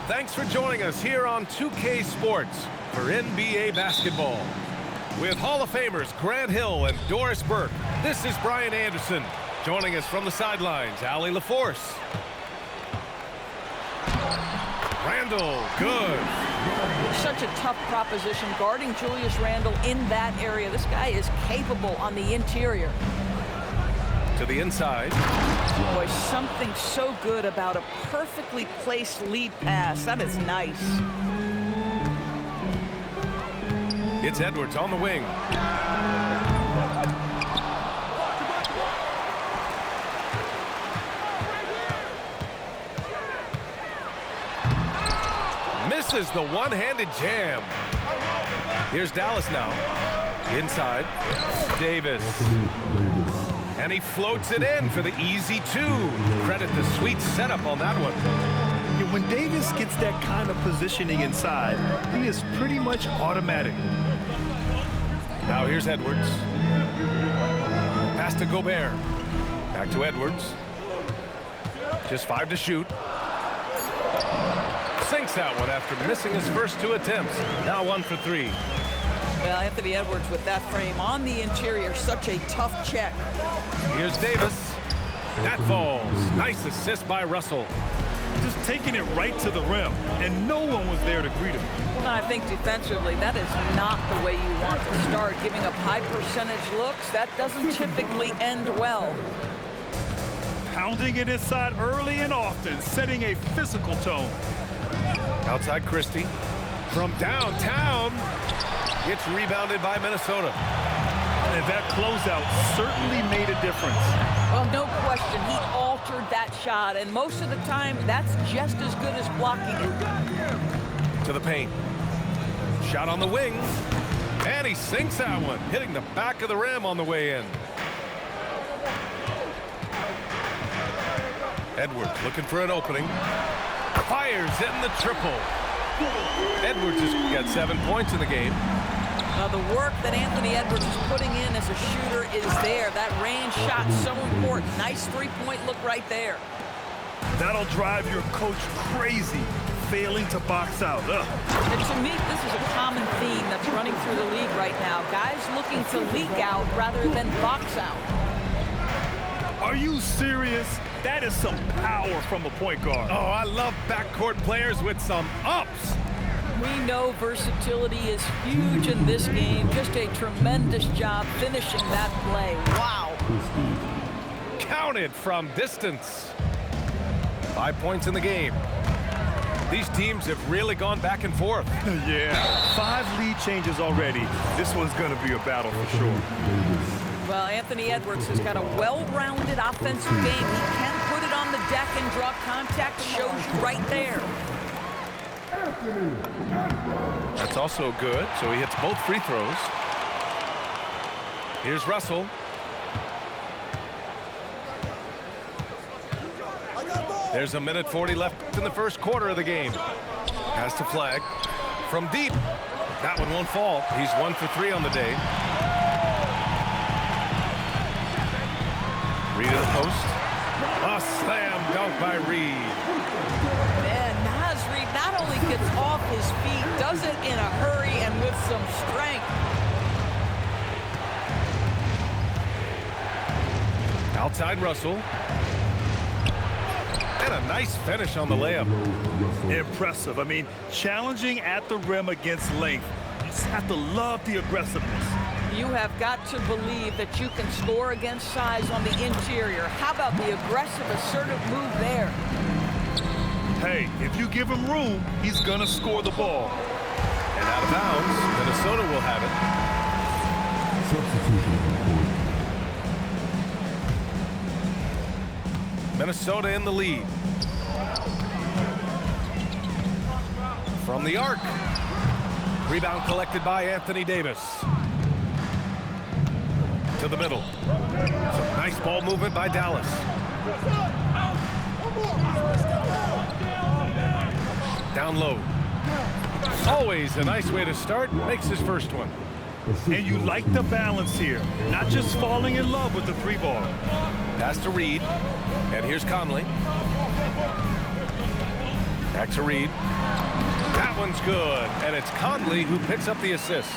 Thanks for joining us here on 2K Sports for NBA basketball. With Hall of Famers Grant Hill and Doris Burke, this is Brian Anderson. Joining us from the sidelines, Allie LaForce. Randle, good. Such a tough proposition guarding Julius Randle in that area. This guy is capable on the interior. To the inside. Boy, something so good about a perfectly placed lead pass. That is nice. It's Edwards on the wing. Misses the one-handed jam. Here's Dallas now. Inside. Davis. And he floats it in for the easy two. Credit the sweet setup on that one. Yeah, when Davis gets that kind of positioning inside, he is pretty much automatic. Now here's Edwards. Pass to Gobert. Back to Edwards. Just 5 to shoot. Sinks that one after missing his first 2 attempts. Now 1 for 3. Well, Anthony Edwards with that frame on the interior, such a tough check. Here's Davis. That falls. Nice assist by Russell. Just taking it right to the rim, and no one was there to greet him. Well, I think defensively, that is not the way you want to start. Giving up high percentage looks, that doesn't typically end well. Pounding it inside early and often, setting a physical tone. Outside Christie. From downtown. It's rebounded by Minnesota. And that closeout certainly made a difference. Well, no question. He altered that shot, and most of the time, that's just as good as blocking it. To the paint. Shot on the wing. And he sinks that one, hitting the back of the rim on the way in. Edwards looking for an opening. Fires in the triple. Edwards has got 7 points in the game. Now, the work that Anthony Edwards is putting in as a shooter is there. That range shot so important. Nice three-point look right there. That'll drive your coach crazy, failing to box out. And to me, this is a common theme that's running through the league right now. Guys looking to leak out rather than box out. Are you serious? That is some power from a point guard. Oh, I love backcourt players with some ups. We know versatility is huge in this game. Just a tremendous job finishing that play. Wow. Counted from distance. 5 points in the game. These teams have really gone back and forth. Yeah, 5 lead changes already. This one's going to be a battle for sure. Well, Anthony Edwards has got a well-rounded offensive game. He can put it on the deck and draw contact. Shows you right there. That's also good, so he hits both free throws. Here's Russell. There's a minute 40 left in the first quarter of the game. Pass to Flag. From deep. That one won't fall. He's 1 for 3 on the day. Reed to the post. A slam dunk by Reed. Man, Naz Reid not only gets off his feet, does it in a hurry and with some strength. Outside Russell. And a nice finish on the layup. Impressive. I mean, challenging at the rim against length. You just have to love the aggressiveness. You have got to believe that you can score against size on the interior. How about the aggressive, assertive move there? Hey, if you give him room, he's going to score the ball. And out of bounds, Minnesota will have it. Minnesota in the lead. From the arc. Rebound collected by Anthony Davis. To the middle. Some nice ball movement by Dallas. Down low. Always a nice way to start. Makes his first one. And you like the balance here. Not just falling in love with the 3-ball. Pass to Reed. And here's Conley. Back to Reed. That one's good, and it's Conley who picks up the assist.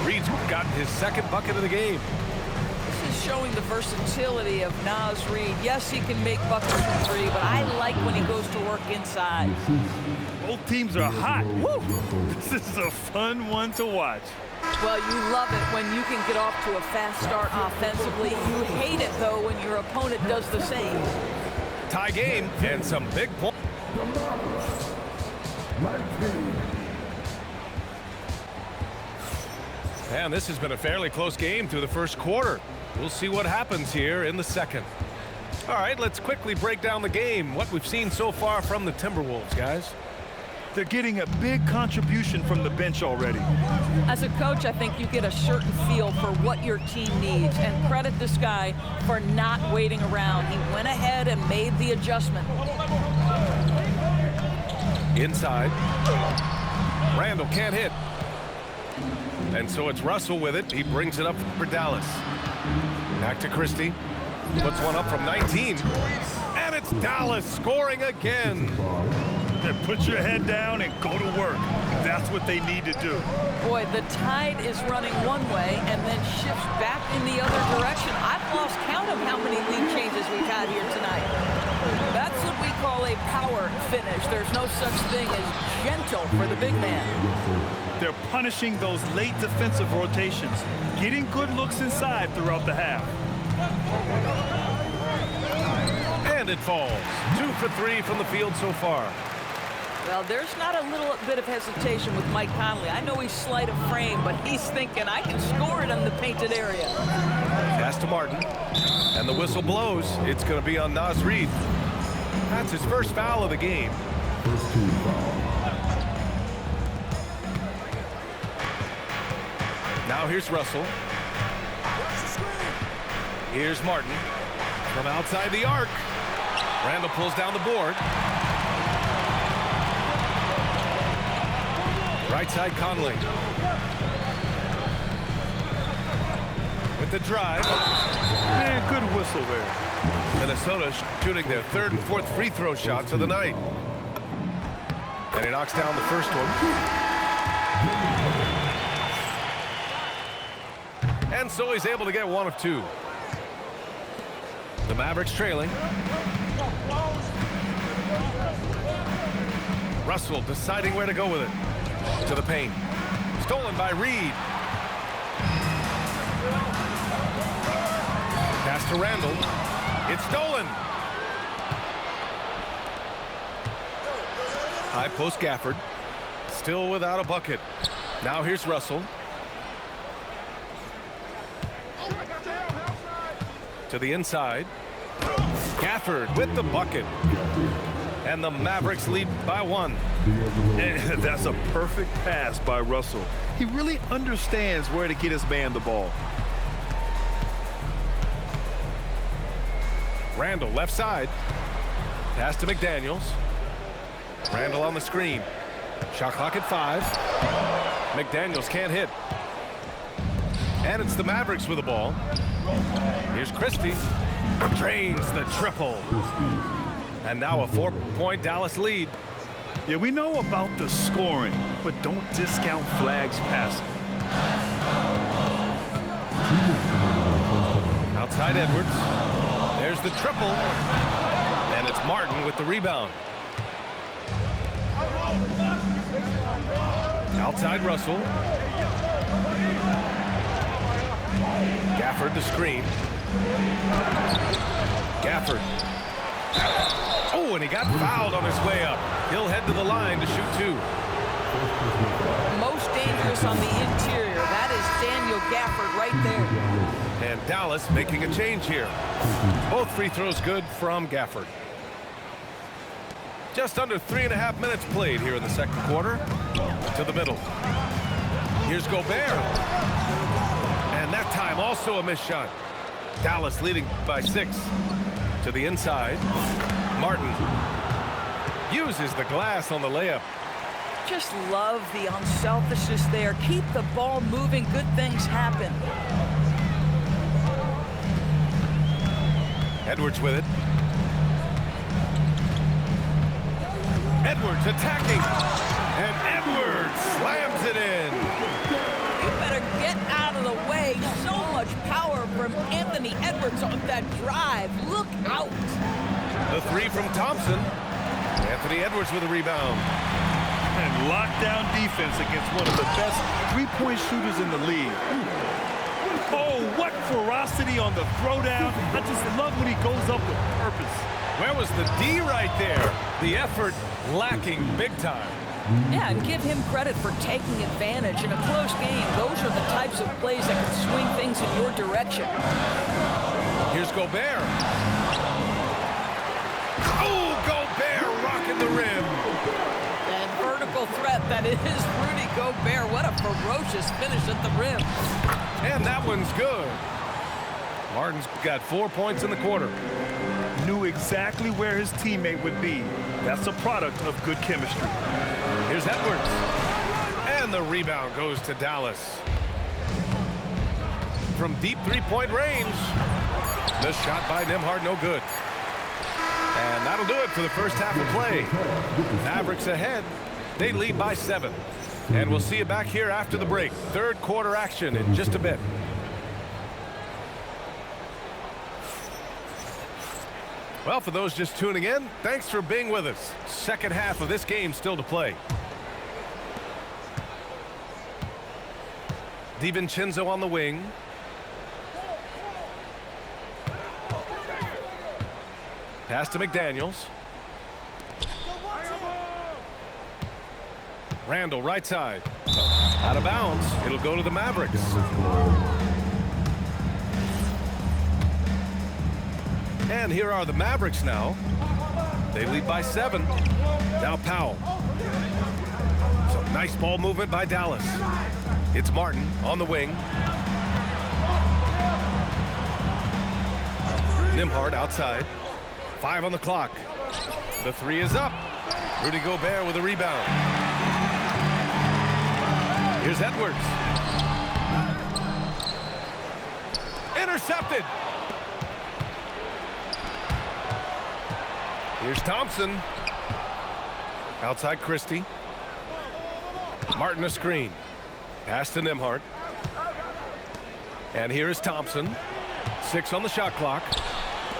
Reed's got his second bucket of the game. This is showing the versatility of Naz Reid. Yes, he can make buckets from three, but I like when he goes to work inside. Both teams are hot. Woo! This is a fun one to watch. Well, you love it when you can get off to a fast start offensively. You hate it, though, when your opponent does the same. Tie game and some big points. And this has been a fairly close game through the first quarter. We'll see what happens here in the second. All right, let's quickly break down the game. What we've seen so far from the Timberwolves, guys. They're getting a big contribution from the bench already. As a coach, I think you get a certain feel for what your team needs, and credit this guy for not waiting around. He went ahead and made the adjustment. Inside. Randall can't hit. And so it's Russell with it. He brings it up for Dallas. Back to Christie. Puts one up from 19. And it's Dallas scoring again. Put your head down and go to work. That's what they need to do. Boy, the tide is running one way and then shifts back in the other direction. I've lost count of how many lead changes we've had here tonight. That's what we call a power finish. There's no such thing as gentle for the big man. They're punishing those late defensive rotations, getting good looks inside throughout the half. And it falls. 2 for 3 from the field so far. Well, there's not a little bit of hesitation with Mike Conley. I know he's slight of frame, but he's thinking, I can score it in the painted area. Pass to Martin. And the whistle blows. It's going to be on Naz Reid. That's his first foul of the game. First team foul. Now here's Russell. Here's Martin from outside the arc. Randall pulls down the board. Right side Conley. With the drive. Man, good whistle there. Minnesota shooting their third and fourth free throw shots of the night. And he knocks down the first one. And so he's able to get one of two. The Mavericks trailing. Russell deciding where to go with it. To the paint. Stolen by Reed. Pass to Randall. It's stolen. High post Gafford. Still without a bucket. Now here's Russell. To the inside. Gafford with the bucket. And the Mavericks lead by one. And that's a perfect pass by Russell. He really understands where to get his man the ball. Randall left side. Pass to McDaniels. Randall on the screen. Shot clock at 5. McDaniels can't hit. And it's the Mavericks with the ball. Here's Christie. Drains the triple. And now a 4-point Dallas lead. Yeah, we know about the scoring, but don't discount Flagg's passing. Outside Edwards. There's the triple. And it's Martin with the rebound. Outside Russell. Gafford the screen. Gafford. Oh, and he got fouled on his way up. He'll head to the line to shoot two. Most dangerous on the interior. That is Daniel Gafford right there. And Dallas making a change here. Both free throws good from Gafford. Just under 3.5 minutes played here in the second quarter. To the middle. Here's Gobert. And that time also a missed shot. Dallas leading by 6. To the inside. Martin uses the glass on the layup. Just love the unselfishness there. Keep the ball moving. Good things happen. Edwards with it. Edwards attacking. And Edwards slams it in. You better get out of the way. So much power from Anthony Edwards on that drive. Look out. The three from Thompson. Anthony Edwards with a rebound. And lockdown defense against one of the best three-point shooters in the league. Oh, what ferocity on the throwdown. I just love when he goes up with purpose. Where was the D right there? The effort lacking big time. Yeah, and give him credit for taking advantage in a close game. Those are the types of plays that can swing things in your direction. Here's Gobert. Oh, Gobert rocking the rim. And vertical threat that is Rudy Gobert. What a ferocious finish at the rim. And that one's good. Martin's got 4 points in the quarter. Knew exactly where his teammate would be. That's a product of good chemistry. Here's Edwards. And the rebound goes to Dallas. From deep three-point range. The shot by Nembhard, no good. And that'll do it for the first half of play. Mavericks ahead. They lead by 7. And we'll see you back here after the break. Third quarter action in just a bit. Well, for those just tuning in, thanks for being with us. Second half of this game still to play. DiVincenzo on the wing. Pass to McDaniels. Randall, right side. Out of bounds. It'll go to the Mavericks. And here are the Mavericks now. They lead by 7. Now Powell. Some nice ball movement by Dallas. It's Martin on the wing. Nembhard outside. 5 on the clock. The 3 is up. Rudy Gobert with a rebound. Here's Edwards. Intercepted. Here's Thompson. Outside Christie. Martin a screen. Pass to Nembhard. And here is Thompson. 6 on the shot clock.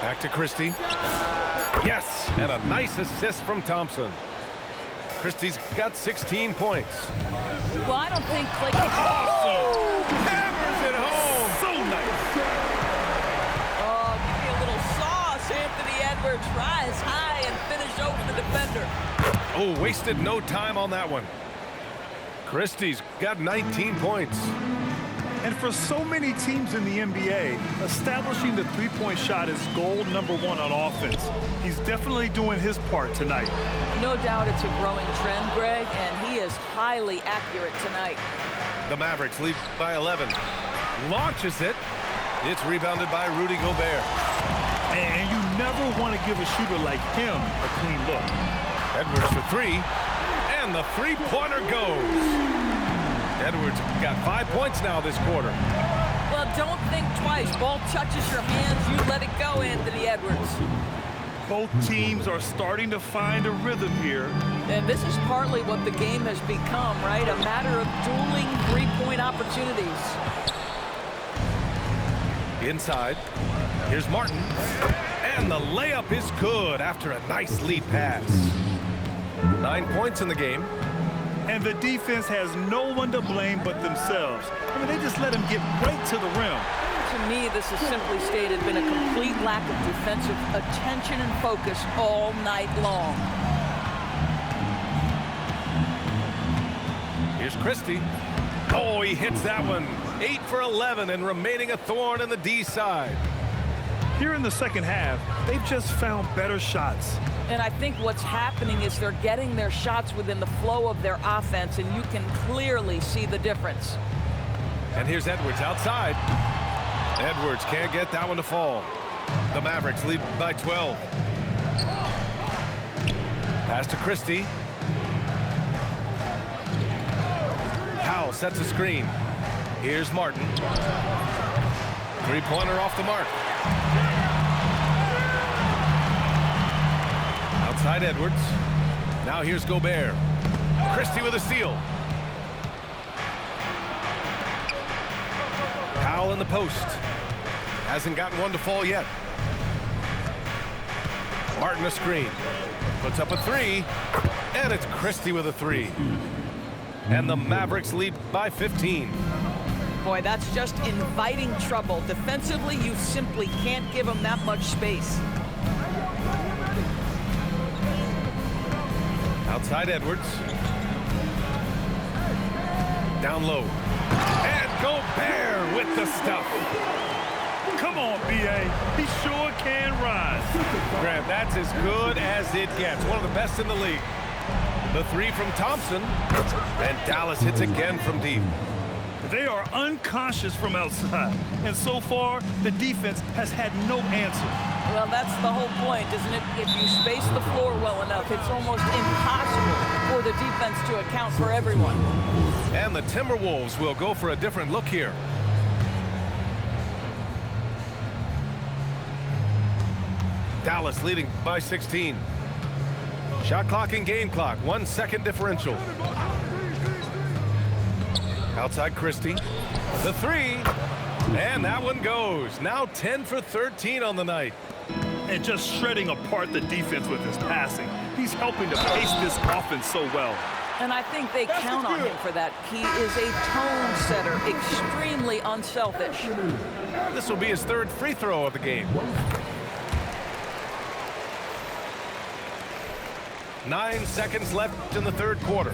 Back to Christie. Yes, and a nice assist from Thompson. Christie's got 16 points. Well, I don't think Clay... Hammers it home. So nice. Oh, give me a little sauce. Anthony Edwards rise high and finish over the defender. Oh, wasted no time on that one. Christie's got 19 points. And for so many teams in the NBA, establishing the three-point shot is goal number 1 on offense. He's definitely doing his part tonight. No doubt it's a growing trend, Greg, and he is highly accurate tonight. The Mavericks lead by 11. Launches it. It's rebounded by Rudy Gobert. And you never want to give a shooter like him a clean look. Edwards for 3. And the three-pointer goes. Edwards got 5 points now this quarter. Well, don't think twice. Ball touches your hands, you let it go, Anthony Edwards. Both teams are starting to find a rhythm here. And this is partly what the game has become, right? A matter of dueling three-point opportunities. Inside. Here's Martin. And the layup is good after a nice lead pass. 9 points in the game. And the defense has no one to blame but themselves. I mean, they just let him get right to the rim. To me, this has simply stated been a complete lack of defensive attention and focus all night long. Here's Christie. Oh, he hits that one. 8 for 11 and remaining a thorn in the D side. Here in the second half, they've just found better shots. And I think what's happening is they're getting their shots within the flow of their offense, and you can clearly see the difference. And here's Edwards outside. Edwards can't get that one to fall. The Mavericks lead by 12. Pass to Christie. Powell sets a screen. Here's Martin. Three-pointer off the mark. Outside Edwards. Now here's Gobert. Christie with a steal. Powell in the post. Hasn't gotten one to fall yet. Martin a screen. Puts up a three. And it's Christie with a three. And the Mavericks lead by 15. Boy, that's just inviting trouble. Defensively, you simply can't give them that much space. Outside Edwards. Down low. And Gobert with the stuff. Come on, B.A. He sure can rise. Grant, that's as good as it gets. One of the best in the league. The three from Thompson. And Dallas hits again from deep. They are unconscious from outside. And so far, the defense has had no answer. Well, that's the whole point, isn't it? If you space the floor well enough, it's almost impossible for the defense to account for everyone. And the Timberwolves will go for a different look here. Dallas leading by 16. Shot clock and game clock, 1 second differential. Outside Christie. The three. And that one goes. Now 10 for 13 on the night. And just shredding apart the defense with his passing. He's helping to pace this offense so well. And I think they count on him for that. He is a tone setter, extremely unselfish. This will be his third free throw of the game. 9 seconds left in the third quarter.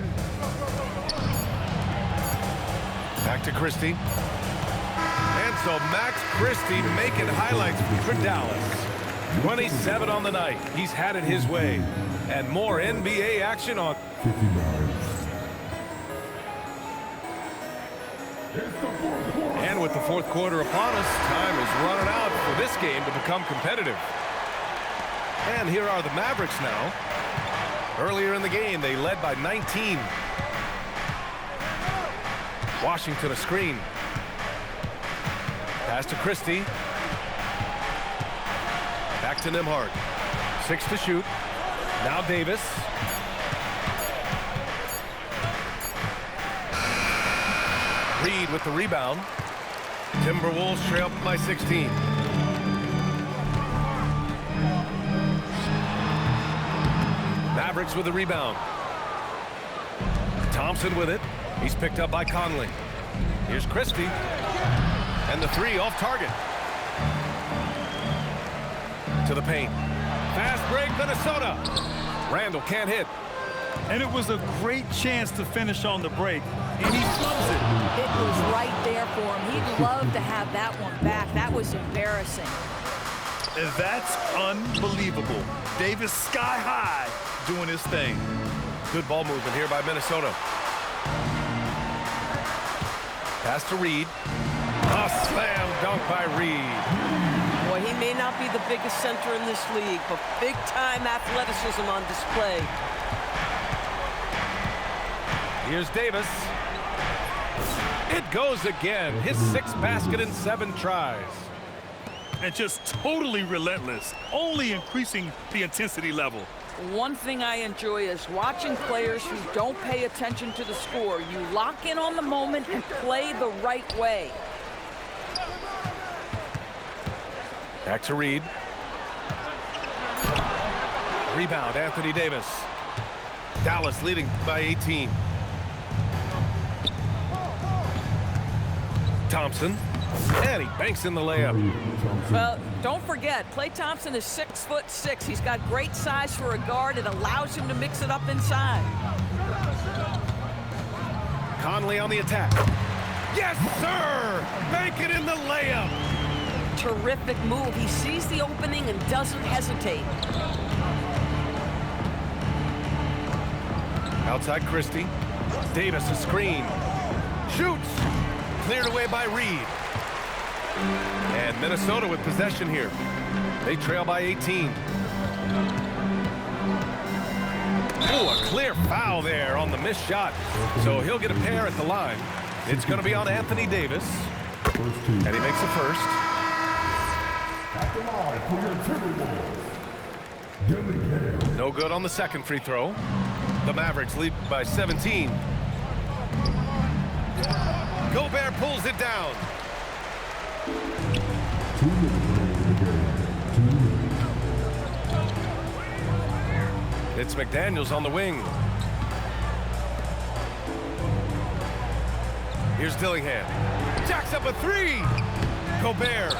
Back to Christie. And so Max Christie making highlights for Dallas. 27 on the night. He's had it his way. And more NBA action on 59. And with the fourth quarter upon us, time is running out for this game to become competitive. And here are the Mavericks now. Earlier in the game, they led by 19. Washington a screen. Pass to Christie. Back to Nembhard. 6 to shoot. Now Davis. Reed with the rebound. Timberwolves trail by 16. Mavericks with the rebound. Thompson with it. He's picked up by Conley. Here's Christie. And the three off target. To the paint. Fast break, Minnesota. Randall can't hit. And it was a great chance to finish on the break. And he flubs it. It was right there for him. He'd love to have that one back. That was embarrassing. And that's unbelievable. Davis sky high doing his thing. Good ball movement here by Minnesota. Pass to Reed. A slam dunk by Reed. Boy, he may not be the biggest center in this league, but big-time athleticism on display. Here's Davis. It goes again. His 6th basket in 7 tries. And just totally relentless, only increasing the intensity level. One thing I enjoy is watching players who don't pay attention to the score. You lock in on the moment and play the right way. Back to Reed. Rebound, Anthony Davis. Dallas leading by 18. Thompson. And he banks in the layup. Well, don't forget, Klay Thompson is 6'6". He's got great size for a guard. It allows him to mix it up inside. Conley on the attack. Yes, sir! Bank it in the layup. Terrific move. He sees the opening and doesn't hesitate. Outside Christie. Davis a screen. Shoots. Cleared away by Reed. And Minnesota with possession here. They trail by 18. Oh, a clear foul there on the missed shot. So he'll get a pair at the line. It's going to be on Anthony Davis. And he makes the first. At the line for your Timberwolves, Dylan Gale. No good on the second free throw. The Mavericks lead by 17. Gobert pulls it down. 2 minutes in the game. 2 minutes. It's McDaniels on the wing. Here's Dillingham. Jacks up a three. Gobert.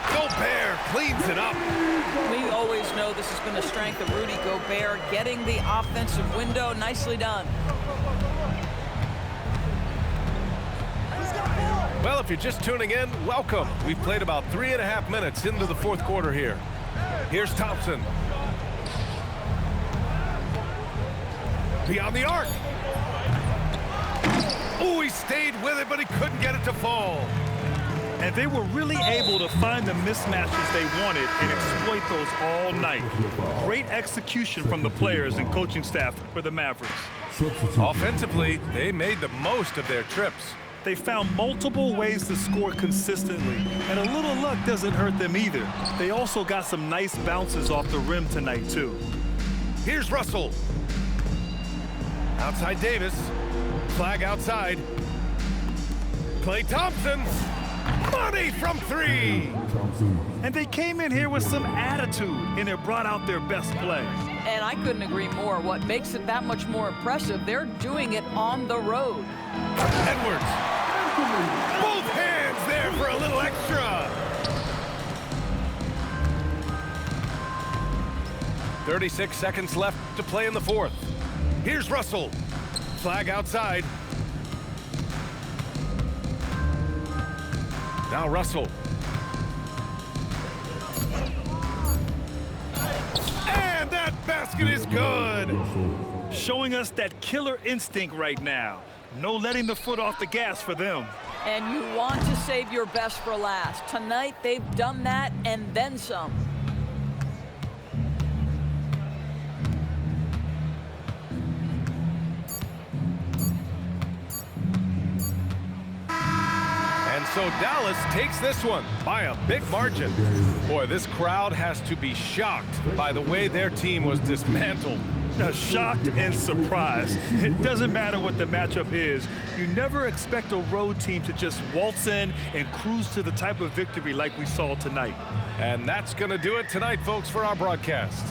Gobert cleans it up. We always know this has been a strength of Rudy Gobert, getting the offensive window. Nicely done. Well, if you're just tuning in, welcome. We've played about 3.5 minutes into the fourth quarter here. Here's Thompson. Beyond the arc. Oh, he stayed with it, but he couldn't get it to fall. And they were really able to find the mismatches they wanted and exploit those all night. Great execution from the players and coaching staff for the Mavericks. Substitution. Offensively, they made the most of their trips. They found multiple ways to score consistently, and a little luck doesn't hurt them either. They also got some nice bounces off the rim tonight, too. Here's Russell. Outside Davis. Flag outside. Klay Thompson. Money from three. Thompson. And they came in here with some attitude, and it brought out their best play. And I couldn't agree more. What makes it that much more impressive, they're doing it on the road. Edwards. Both hands there for a little extra. 36 seconds left to play in the fourth. Here's Russell. Flag outside. Now Russell. And that basket is good. Showing us that killer instinct right now. No letting the foot off the gas for them. And you want to save your best for last. Tonight, they've done that and then some. And so Dallas takes this one by a big margin. Boy, this crowd has to be shocked by the way their team was dismantled. Shocked and surprised. It doesn't matter what the matchup is. You never expect a road team to just waltz in and cruise to the type of victory like we saw tonight. And that's going to do it tonight, folks, for our broadcast.